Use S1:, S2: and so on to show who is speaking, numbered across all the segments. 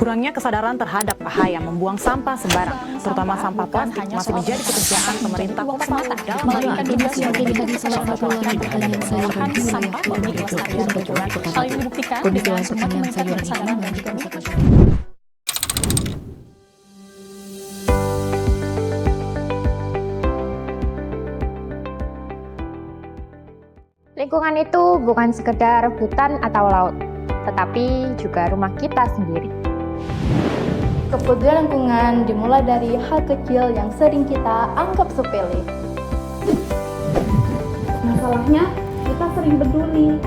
S1: Kurangnya kesadaran terhadap bahaya membuang sampah sembarang, terutama sampah plastik, masih menjadi pekerjaan pemerintah kota Palu dalam melakukan tugas yang menjadi salah satu pengolahan sampah bagi kelestarian lingkungan. Hal ini dibuktikan dengan semakin meningkatnya kesadaran dan juga
S2: Lingkungan itu bukan sekedar hutan atau laut, tetapi juga rumah kita sendiri.
S3: Kepedulian lingkungan dimulai dari hal kecil yang sering kita anggap sepele. Masalahnya, kita sering peduli,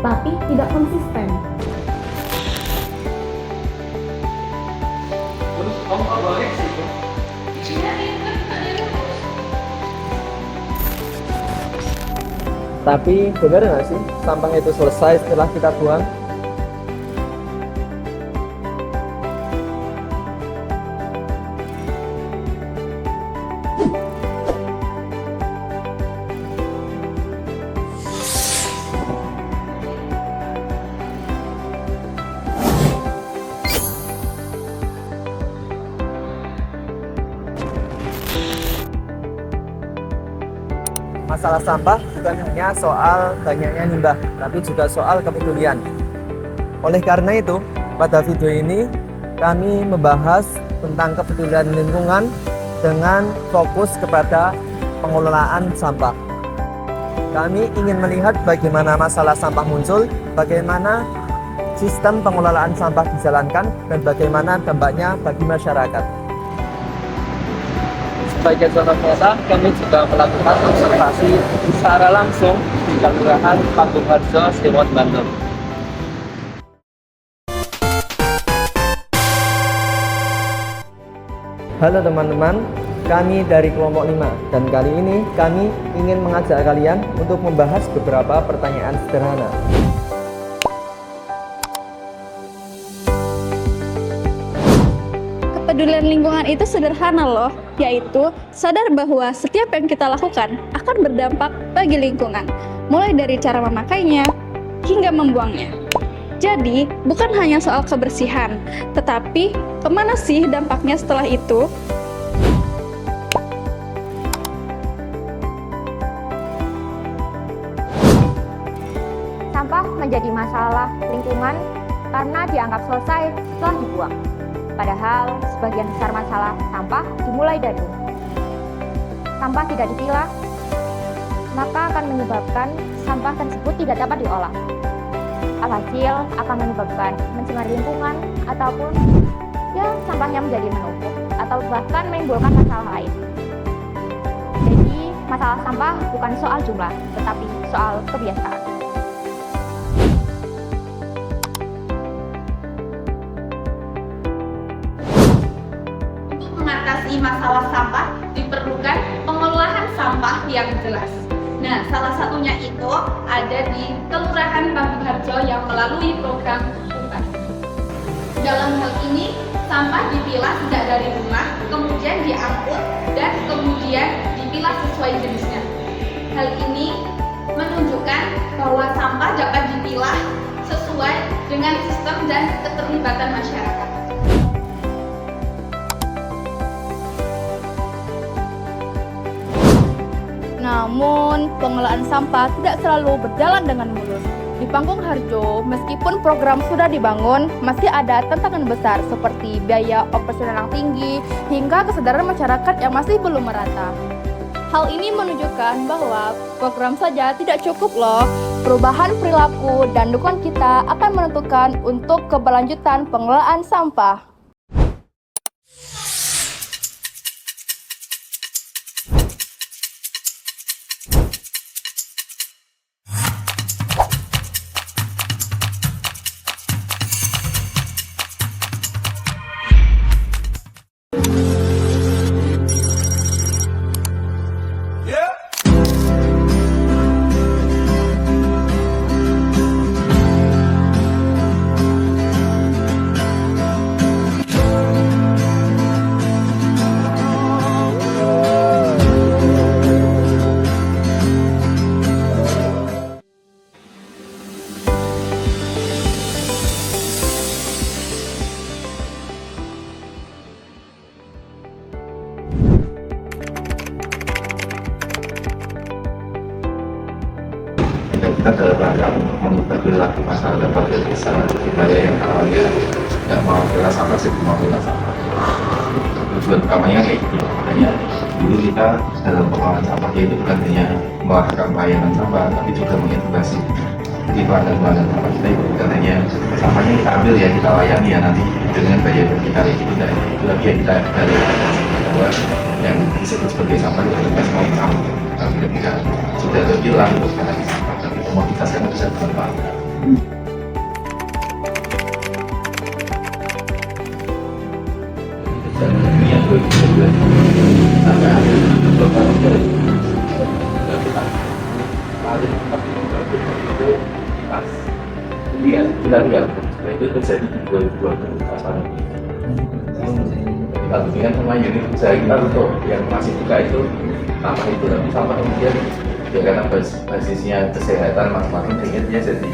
S3: tapi tidak konsisten.
S4: Tapi benar nggak sih sampah itu selesai setelah kita buang? Masalah sampah bukan hanya soal banyaknya limbah, tapi juga soal kepedulian. Oleh karena itu, pada video ini kami membahas tentang kepedulian lingkungan dengan fokus kepada pengelolaan sampah. Kami ingin melihat bagaimana masalah sampah muncul, bagaimana sistem pengelolaan sampah dijalankan, dan bagaimana dampaknya bagi masyarakat. Sebagai contoh nyata, kami juga melakukan observasi secara langsung di Kelurahan Panggung Harjo, Sewon, Bandung. Halo teman-teman, kami dari kelompok 5 dan kali ini kami ingin mengajak kalian untuk membahas beberapa pertanyaan sederhana.
S5: Kepedulian lingkungan itu sederhana loh, yaitu sadar bahwa setiap yang kita lakukan akan berdampak bagi lingkungan, mulai dari cara memakainya hingga membuangnya. Jadi, bukan hanya soal kebersihan, tetapi kemana sih dampaknya setelah itu?
S2: Sampah menjadi masalah lingkungan karena dianggap selesai setelah dibuang. Padahal sebagian besar masalah sampah dimulai dari rumah. Sampah tidak dipilah, maka akan menyebabkan sampah tersebut tidak dapat diolah. Alhasil akan menyebabkan mencemari lingkungan ataupun sampahnya menjadi menumpuk atau bahkan menimbulkan masalah lain. Jadi masalah sampah bukan soal jumlah, tetapi soal kebiasaan.
S6: Mengatasi masalah sampah diperlukan pengelolaan sampah yang jelas. Nah, salah satunya itu ada di Kelurahan Panggung Harjo yang melalui program UPAS. Dalam hal ini, sampah dipilah tidak dari rumah, kemudian diangkut dan kemudian dipilah sesuai jenisnya. Hal ini menunjukkan bahwa sampah dapat dipilah sesuai dengan sistem dan keterlibatan masyarakat.
S3: Namun, pengelolaan sampah tidak selalu berjalan dengan mulus. Di Panggung Harjo, meskipun program sudah dibangun, masih ada tantangan besar seperti biaya operasional yang tinggi hingga kesadaran masyarakat yang masih belum merata. Hal ini menunjukkan bahwa program saja tidak cukup loh. Perubahan perilaku dan dukungan kita akan menentukan untuk keberlanjutan pengelolaan sampah.
S7: kita dalam rangka mengubah perilaku masyarakat warga desa kita yang awalnya nggak mau pilah sampah, jadi mau pilah sampah. Tujuan utamanya kayak gitu. Makanya dulu kita dalam pengelolaan sampah itu bukan hanya melakukan pelayanan sampah, tapi juga mengedukasi. Jadi pelanggan sampah kita itu bukan hanya sampahnya kita ambil ya, kita layani ya nanti dengan bayar kita itu tidak itu lagi yang kita dari bahwa yang disebut sebagai sampah itu adalah semua sampah. Tapi ketika sudah terbilang itu bukan lagi sampah, tapi komoditas kan bisa bermanfaat. Dan ini yang 2012 sampai akhir beberapa tahun kita paling itu pas lihat kita lihat itu terjadi di 2020 pasal ini. Kita buktikan sama unit usaha kita untuk yang masih buka itu sampah itu, tapi sampah kemudian ya karena basisnya kesehatan masing-masing sehingga dia jadi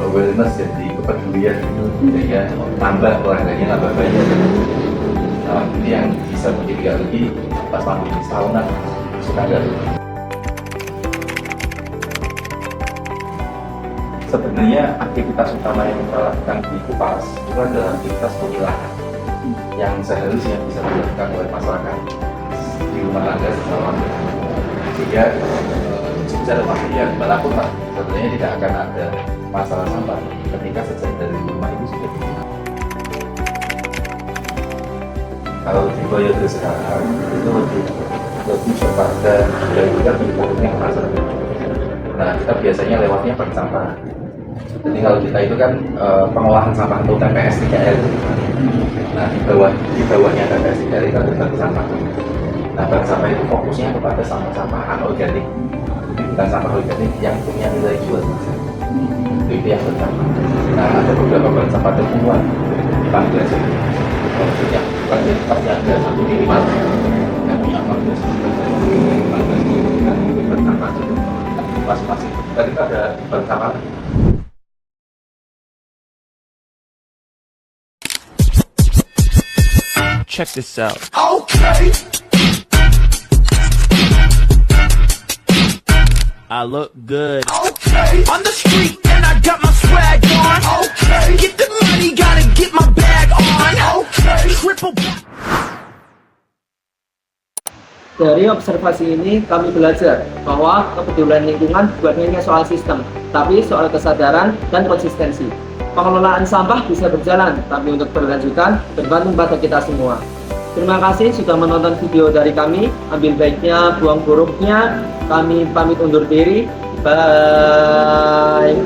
S7: awareness, jadi kepedulian sehingga nambah pelanggannya nambah banyak. Nah, ini yang bisa multiplikan lagi pas pandemi setahunan sudah ada. Sebenarnya aktivitas utama yang kita lakukan di Kupas itu adalah aktivitas pemilahan yang seharusnya bisa dilakukan oleh masyarakat di rumah tangga selama sehingga secara yang berlaku sebenarnya tidak akan ada masalah sampah ketika sejak dari rumah itu sudah dibuka. Kalau di Boyolali sekarang itu lebih kepada dari kita bentuknya ke masyarakat. Nah, kita biasanya lewatnya bank sampah. Jadi kalau kita itu kan pengolahan sampah atau TPS 3R. Nah, di bawahnya TPS 3R itu ada bank sampah. Nah, bank sampah itu fokusnya kepada sampah-sampah anorganik, bukan sampah organik yang punya nilai jual. Itu yang pertama. Nah, ada beberapa bank sampah terkuat di Bangladesh. Maksudnya, pasti ada satu minimal yang punya Bangladesh. Bank sampah itu masing-masing. Tadi ada bank sampah.
S8: Check this out.
S9: Okay.
S8: I look good.
S9: Okay. On the street and I got my swag on. Okay. Get the money, gotta get my bag on. Okay. Triple.
S4: Dari observasi ini kami belajar bahwa kepedulian lingkungan bukan hanya soal sistem, tapi soal kesadaran dan konsistensi. Pengelolaan sampah bisa berjalan, tapi untuk berlanjutan tergantung pada kita semua. Terima kasih sudah menonton video dari kami. Ambil baiknya, buang buruknya. Kami pamit undur diri. Bye.